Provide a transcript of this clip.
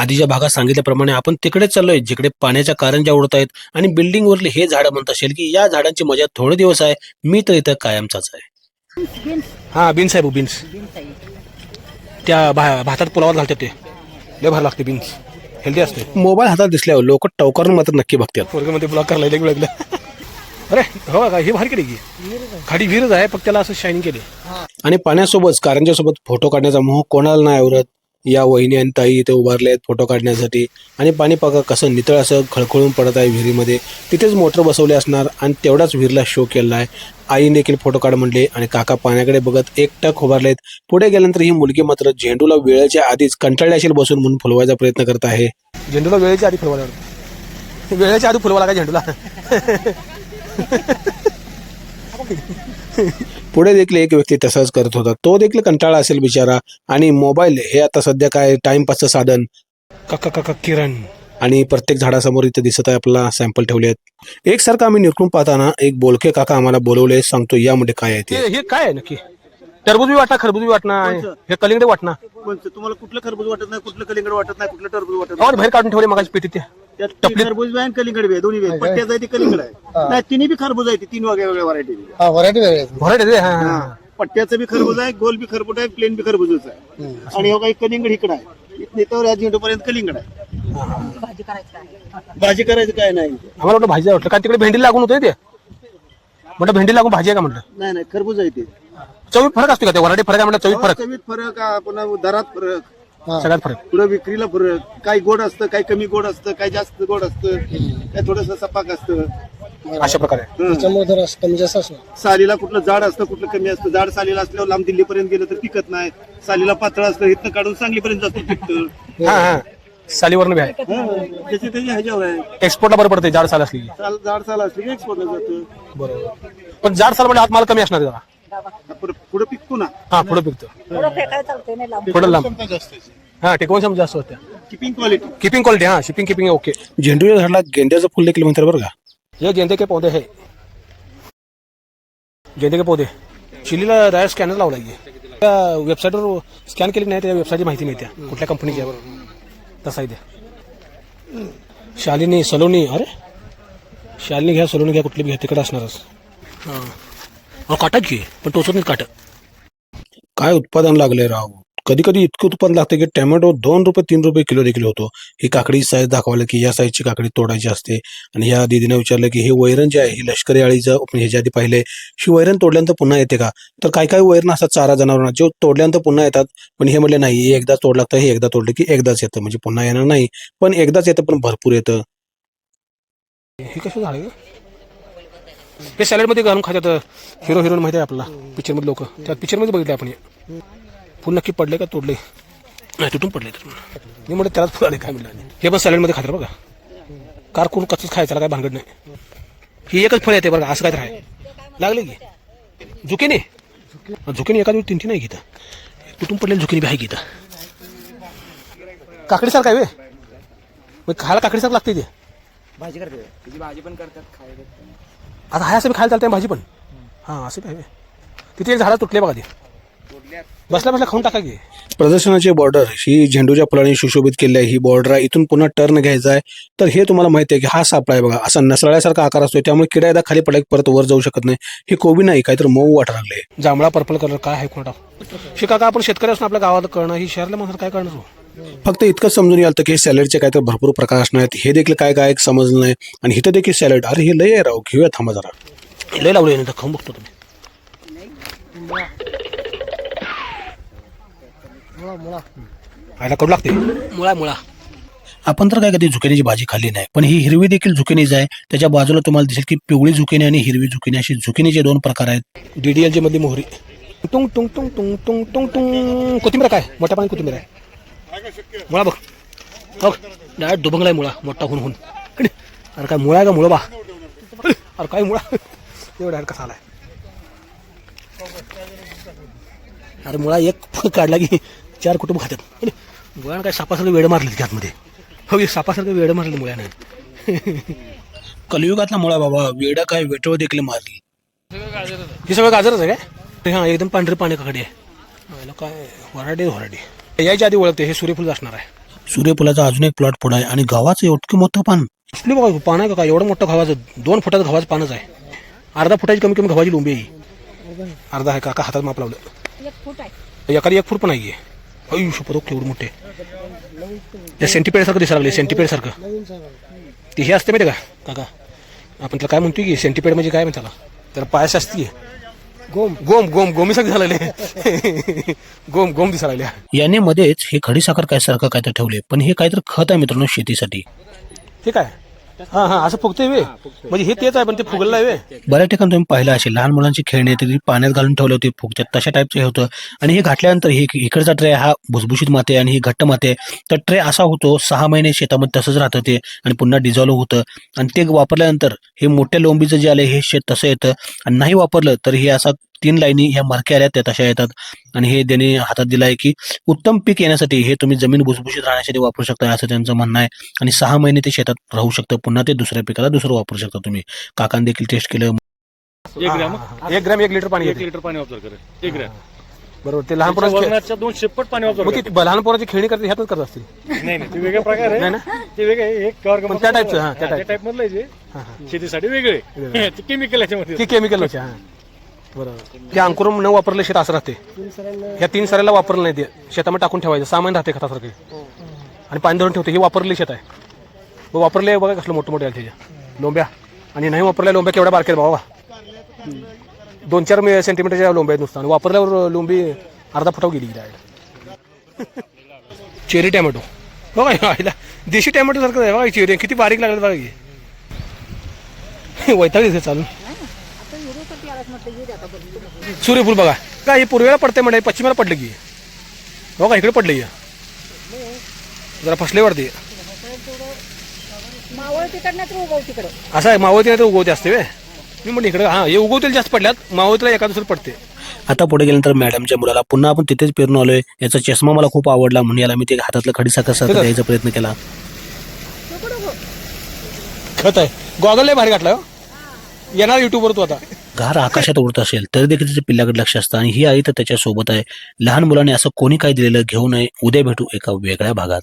आधीच्या भागात सांगितल्याप्रमाणे आपण तिकडेच चाललोय जिकडे पाण्याच्या कारंज्या उडत आहेत आणि बिल्डिंग वरले हे झाडं म्हणत असेल की या झाडांची मजा थोडे दिवस आहे, मी तर इथं कायमचाच आहे. हा बीन्स आहे बीन्स. त्या भातात पुलावर घालतात ते लय भारी लागते बीन्स, हेल्दी असते. मोबाईल हातात दिसल्यावर लोक टवकारून मात्र नक्की बघतात. वर्गामध्ये ब्लॉक करायला लागलं. अरे हो का, ही भारी केली की खाडी विहीरच आहे, फक्त त्याला असं शायनिंग केले. आणि पाण्यासोबत कारंजासोबत फोटो काढण्याचा मोह कोणाला नाही आवरत. या वहिनी आणि ताई इथे उभारले आहेत फोटो काढण्यासाठी. आणि पाणी बघा कसं नितळ असं खळखळून पडत आहे विहिरीमध्ये. तिथेच मोटर बसवले असणार आणि तेवढाच विहिरीला शो केला आहे. आईने देखील फोटो काढ म्हणले आणि काका पाण्याकडे बघत एकटक उभारलेत. पुढे गेल्यानंतर ही मुलगी मात्र झेंडूला वेळेच्या आधीच कंटाळली असेल बसून म्हणून फुलवायचा प्रयत्न करत आहे. झेंडूला वेळेच्या आधी फुलवायला, वेळेच्या आधी फुलवा लागा झेंडूला. पुढे देखील एक व्यक्ती तसाच करत होता. तो देखील कंटाळा असेल बिचारा. आणि मोबाईल हे आता सध्या काय टाइमपासचं साधन. काका किरण. आणि प्रत्येक झाडासमोर इथे दिसत आहे आपल्याला सॅम्पल ठेवले आहेत. एकसारखं आम्ही निरखून पाहताना एक बोलके काका आम्हाला बोलवले. सांगतो यामध्ये काय आहे ते. हे काय आहे नक्की? टरबूज बी वाटणार, खरबूज बी वाटणार, हे कलिंगड वाटणार. तुम्हाला कुठलं खरबूज वाटत नाही, कुठलं कलिंगड वाटत नाही, कुठलं टरबूज वाटत और बाहेर काढून ठेवले मगाची पेटीत. त्यात खरबूज आहे, कलिंगड बी आहे, दोन्ही बी. पट्ट्याचं आहे ते कलिंगड आहे. नाही तिन्ही बी खरबूज आहे, तीन वेगळ्या व्हरायटी. व्हरायटी. पट्ट्याचं बी खरबूज आहे, गोल बी खरबूज आहे, प्लेन बी खरबूजच आहे. आणि काही कलिंगड इकडे आहे, इथं या झेंडूपर्यंत कलिंगड आहे. भाजी करायचं काय नाही. आम्हाला वाटलं भाजी वाटलं काय, तिकडे भेंडी लागून होते ते म्हटलं, भेंडी लागून भाजी आहे का म्हटलं. नाही नाही खरबूज आहे ते. चवीत फरक असतो का ते? व्हरायटी फरक आहे म्हटलं, चवीत फरक, चवीत फरक, पुन्हा दरात फरक, सगळ्यात फरक. पुढे विक्रीला फरक. काही गोड असतं, काही कमी गोड असतं, काही जास्त गोड असतं, काही थोडस सपाक असतं. अशा प्रकारे सालीला कुठलं जाड असतं, कुठलं कमी असतं. जाड सालीला असल्यावर लांब दिल्लीपर्यंत गेलं तर टिकत नाही. सालीला पातळ असतं, इथनं काढून सांगलीपर्यंत जास्त टिकतं. सालीवरनं बी आहे, त्याची त्याची ह्याच्यावर आहे. एक्सपोर्टला बरं पडते जाड साल असली की. जाड साल असली की एक्सपोर्टला जातं. बरोबर. पण जाड साल म्हणजे आत माल कमी असणार जरा. पुढे पिकतो ना. हा पुढे पिकतो, पुढे लांब. हा टिकवून क्षमता जास्त होत्या. Keeping quality. Keeping quality. हा शिपिंग ओके. झेंडूच्या झाडाला गेंद्याचं फुल देखील म्हणतात बरं का. हे गेंदे के पौधे है, गेंदे के पौधे. चिलीला डायरेक्ट स्कॅनर लावला आहे. त्या वेबसाईटवर स्कॅन केली नाही, त्या वेबसाईटची माहिती मिळते कुठल्या कंपनीची आहे. तसा इथे शालिनी सलोनी. अरे शालिनी घ्या, सलोनी घ्या, कुठली बी घ्या, तिकडे असणारच. हां काटाच घे, पण टोचत नाही काट. काय उत्पादन लागलंय राव. कधी कधी इतकं उत्पादन लागतं की टोमॅटो 2 रुपये 3 रुपये किलो देखील होतो. ही काकडी साईज दाखवलं की या साईजची काकडी तोडायची असते. आणि ह्या दीदीने विचारलं की हे वैरण जे आहे ही लष्करी अळीचं ह्याच्या आधी पाहिले, ही वैरण तोडल्यानंतर पुन्हा येते का. तर काय काय वैरण असतात चारा जनावरांना जे तोडल्यानंतर पुन्हा येतात. पण हे म्हणले नाही, हे एकदा तोड लागतं, हे एकदा तोडलं की एकदाच येतं, म्हणजे पुन्हा येणार नाही. पण एकदाच येतं पण भरपूर येतं. हे कसं झालं हे सॅलडमध्ये घालून खात्यात. हिरो हिरोईन माहिती आहे आपल्याला पिक्चरमध्ये लोक, त्या पिक्चरमध्ये बघितले आपण. फुल नक्की पडले का तोडले नाही, तुटून पडले. मी म्हणलं त्यालाच फुल आले काय म्हणलं. हे पण सॅलडमध्ये खातात बघा. कार कोण कच्चंच खायचं, काय भानगड नाही. ही एकच फळ येते बघा, असं काय तर आहे. लागले की झुकिनी. झुकिनी एका दिवशी 3 नाही घेता. तुटून पडलेली झुकिनी बी आहे घेता. काकडीसारखं आहे वे, मग खायला काकडीसारखं लागते ते. भाजी करते, त्याची भाजी पण करतात, खायला. आता हाय असं बी खायला चालतंय भाजी पण. हां असं बी आहे. तिथे एक झाडं तुटले बघा, ते बसल्या बसल्या खाऊन टाका की. प्रदर्शनाची बॉर्डर ही झेंडूच्या फुलांनी सुशोभित केली आहे. ही बॉर्डर आहे, इथून पुन्हा टर्न घ्यायचा आहे. तर हे तुम्हाला माहिती आहे की हा सापळा आहे बघा, असा नसळ्यासारखा आकार असतो, त्यामुळे किडा एकदा खाली पडला परत वर जाऊ शकत नाही. ही कोबी नाही, काहीतरी मऊ वाटा लागले. जांभळा पर्पल कलर काय आहे कोणता. हे काका आपण शेतकरी असून आपल्या गावात कळणं, ही शहराला माणसाला काय करणार हो. फक्त इतकंच समजून याल की सॅलडचे काहीतरी भरपूर प्रकार असणार आहेत. हे देखील काय काय समजलं नाही. आणि इथं देखील सॅलड. अरे हे लय आहे राव, घेऊया थांबा जरा. लय लावले नाही तर खाऊन बघतो तुम्ही. खायला कडू लागते. मुळा आपण तर काय कधी झुकिनीची भाजी खाल्ली नाही, पण ही हिरवी देखील झुकिनीच आहे. त्याच्या बाजूला तुम्हाला दिसेल की पिवळी झुकिनी आणि हिरवी झुकिनी अशी झुकिनीचे 2 प्रकार आहेत. DDLG मधली मोहरी. टुंग टुंग टुंग टुंग टुंग टुंग टुंग. कोथिंबीर काय मोठ्या पाणी कोथिंबीर आहे. मुळा बघ बघ, डायरेक्ट दुबंगलाय मुळा मोठा होऊन होऊन. अरे काय मुळा आहे का मुळा बा. अरे काय मुळा एवढा डायरेक्ट कसा आलाय. अरे मुळा एक काढला की 4 कुटुंब खातात. मुळानं काय सापासारखं वेळ मारले की आतमध्ये. हो सापासारखं वेळ मारले मुळ्यानं. कलियुगातला मुळा बाबा, वेडा काय वेटव देखील मारली. हे सगळं गाजरच आहे काय. हां एकदम पांढरे पाणी काकडी आहे. काय वराडी यायच्या आधी ओळखते हे सूर्यफूल असणार आहे. सूर्यफुलाचा अजून एक प्लॉट पुढे आहे आणि गव्हाचं एवढं मोठं पान. कसली बघा पान आहे का एवढं मोठं गव्हाचं 2 फुटाचं गव्हाचं पानच आहे. अर्धा फुटाची कमी कमी गव्हाची लोंबी आहे. अर्धा आहे काका हातात माप लावलं. 1 फूट आहे. एखादी 1 फूट पण आहे. अय्यू शपथ एवढं मोठे त्या सेंटीपेड सारखं दिसायला लागले. सेंटीपेड सारखं ते हे असते माहिती का काका आपण त्याला काय म्हणतोय की सेंटीपेड म्हणजे काय म्हणतात त्याला पायास असते गोम गोम गोम गोमी सारखं झालेले गोम गोम दिसायला लागले. याने मध्येच हे खडीसाखर काय सारखं काय तर ठेवले पण हे काहीतरी खत आहे मित्रांनो शेतीसाठी. हे काय हा हा असं फुगतंय वे म्हणजे हे तेच आहे पण ते फुगलं आहे वे. बऱ्याच ठिकाणी तुम्ही पाहिलं असेल लहान मुलांची खेळणी ती पाण्यात घालून ठेवले होते फुगतात तशा टाईपचं हे होतं. आणि हे घातल्यानंतर हे इकडचा ट्रे हा भुसभुशीत माती आणि ही घट्ट माती आहे. तर ट्रे असा होतो 6 महिने शेतामध्ये तसंच राहतं ते आणि पुन्हा डिझॉल्व्ह होतं आणि ते वापरल्यानंतर हे मोठ्या लोंबीचं जे आले हे शेत तसं येतं आणि नाही वापरलं तर हे असा 3 लाईनी ह्या मरक्या आल्या त्या तशा येतात. आणि हे त्यांनी हातात दिलं आहे की उत्तम पीक येण्यासाठी हे तुम्ही जमीन भुसभुशीत राहण्यासाठी वापरू शकता असं त्यांचं म्हणणं आहे. आणि 6 महिने ते शेतात राहू शकतं पुन्हा ते दुसऱ्या पिकाला दुसरं वापरू शकता तुम्ही. काकांनी देखील टेस्ट केलं. 1 ग्रॅम 1 लिटर पाणी 1 लिटर पाणी वापर करेल 1 ग्रॅम. बरोबर ते लहान पोरांची वजनाच्या 200 पट पाणी वापर मग ते लहान पोरांची खेळणी करते ह्यातच करत असतील. नाही नाही ते वेगळ्या प्रकार आहे नाही ना ते वेगळे आहे. एक कवर पण त्या टाईपचं हा त्या त्या टाईप टाईप मधलं आहे ते शेतीसाठी वेगळे ते केमिकल याच्यामध्ये की केमिकल हा बरोबर ते अंकुरम न वापरले शेत असं राहते. ह्या 3 सऱ्याला वापरलं नाही ते शेतामध्ये टाकून ठेवायचं 6 महिने राहते खतासारखे आणि पाणी धरून ठेवते. हे वापरले शेत आहे मग वापरले बघा कसलं मोठं मोठे त्याच्या लोंब्या आणि नाही वापरल्या लोंब्या केवढ्या बारक्या बाबा 2-4 सेंटीमीटरच्या लोंब्या आहेत नुसतं आणि वापरल्यावर लोंबी अर्धा फुटावर गेली डायरेक्ट. चेरी टॅमॅटो बघा आईला देशी टॅमॅटो सारखं आहे बघा. चेरी किती बारीक लागलं बघा की वैताग दिसते चालून. सूर्यफूल बघा काय हे पूर्वेला पडते म्हणजे पश्चिमेला पडलं की बघा इकडे पडलं की जरा फसले वाटते. असं आहे मावळती नाही तर उगवते असते वे. मी म्हणलं इकडे हा हे उगवतील जास्त पडल्यात मावळतीला एका दुसरं पडते. आता पुढे गेल्यानंतर मॅडमच्या मुलाला पुन्हा आपण तिथेच पेरून आलोय. याचा चष्मा मला खूप आवडला म्हणून याला मी ते हातातलं खडीसाखर सारखं द्यायचा प्रयत्न केला. खत आहे गॉगल लय भारी घातला येणार युट्यूबवर तू आता. घार आकाशात उडत असेल तरी देखील त्याच्या पिल्लाकडे लक्ष असतं आणि ही आई तर त्याच्या सोबत आहे. लहान मुलाने असं कोणी काही दिलेलं घेऊ नये. उद्या भेटू एका वेगळ्या भागात.